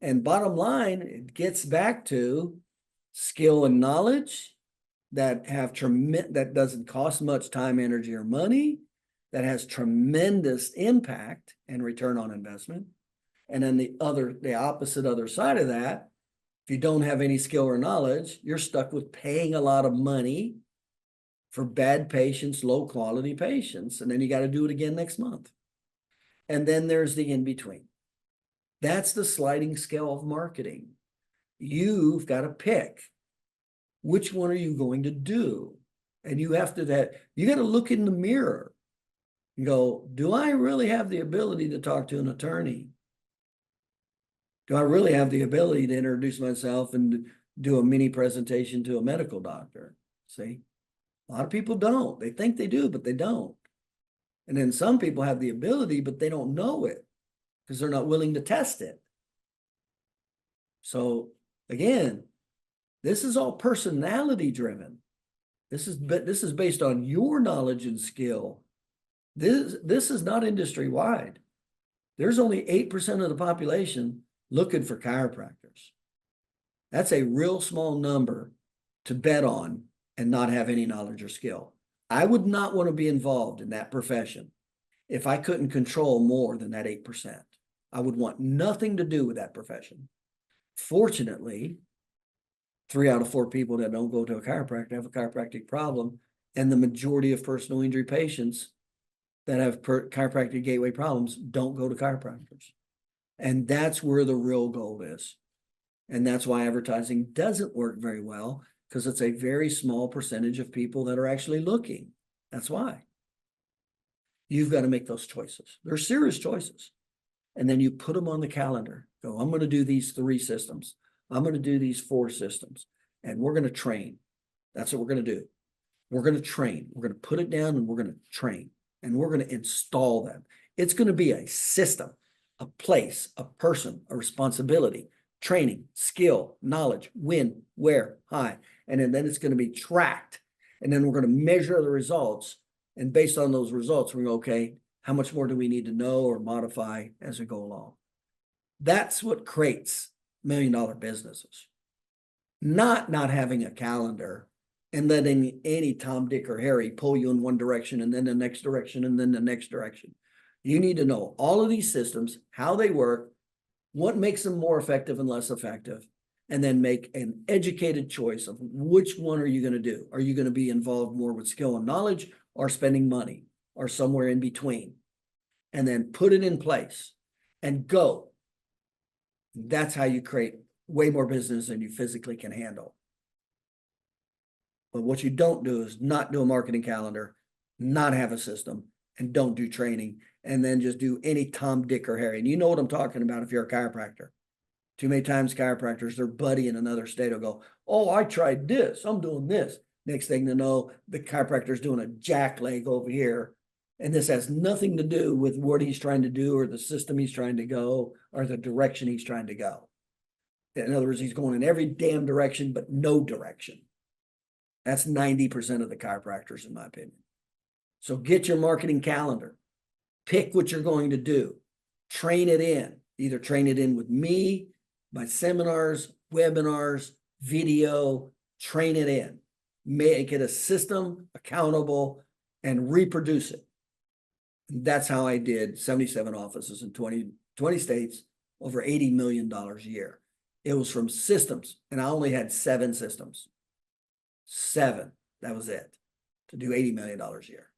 And bottom line, it gets back to skill and knowledge that have that doesn't cost much time, energy, or money, that has tremendous impact and return on investment. And then the opposite other side of that, if you don't have any skill or knowledge, you're stuck with paying a lot of money for bad patients, low quality patients, and then you got to do it again next month. And then there's the in between. That's the sliding scale of marketing. You've got to pick which one are you going to do, and you have to you got to look in the mirror and go, do I really have the ability to talk to an attorney? Do I really have the ability to introduce myself and do a mini presentation to a medical doctor? See, a lot of people don't. They think they do, but they don't. And then some people have the ability, but they don't know it because they're not willing to test it. So again, this is all personality driven. This is based on your knowledge and skill. This is not industry wide. There's only 8% of the population looking for chiropractors. That's a real small number to bet on and not have any knowledge or skill. I would not want to be involved in that profession if I couldn't control more than that 8%. I would want nothing to do with that profession. Fortunately, 3 out of 4 people that don't go to a chiropractor have a chiropractic problem, and the majority of personal injury patients that have chiropractic gateway problems don't go to chiropractors. And that's where the real goal is. And that's why advertising doesn't work very well, because it's a very small percentage of people that are actually looking. That's why. You've got to make those choices. They're serious choices. And then you put them on the calendar. Go, I'm going to do these 3 systems. I'm going to do these 4 systems. And we're going to train. That's what we're going to do. We're going to train. We're going to put it down and we're going to train. And we're going to install them. It's going to be a system, a place, a person, a responsibility, training, skill, knowledge, when, where, how. And then it's going to be tracked. And then we're going to measure the results. And based on those results, we're going to, okay, how much more do we need to know or modify as we go along? That's what creates $1 million businesses. Not having a calendar and letting any Tom, Dick, or Harry pull you in one direction and then the next direction and then the next direction. You need to know all of these systems, how they work, what makes them more effective and less effective, and then make an educated choice of which one are you going to do. Are you going to be involved more with skill and knowledge, or spending money, or somewhere in between? And then put it in place and go. That's how you create way more business than you physically can handle. But what you don't do is not do a marketing calendar, not have a system, and don't do training, and then just do any Tom, Dick, or Harry. And you know what I'm talking about if you're a chiropractor. Too many times chiropractors, their buddy in another state will go, oh, I tried this. I'm doing this. Next thing to know, the chiropractor's doing a jack leg over here. And this has nothing to do with what he's trying to do or the system he's trying to go or the direction he's trying to go. In other words, he's going in every damn direction, but no direction. That's 90% of the chiropractors, in my opinion. So get your marketing calendar. Pick what you're going to do. Train it in. Either train it in with me, my seminars, webinars, video, train it in. Make it a system, accountable, and reproduce it. And that's how I did 77 offices in 20 states, over $80 million a year. It was from systems, and I only had 7 systems. 7, that was it, to do $80 million a year.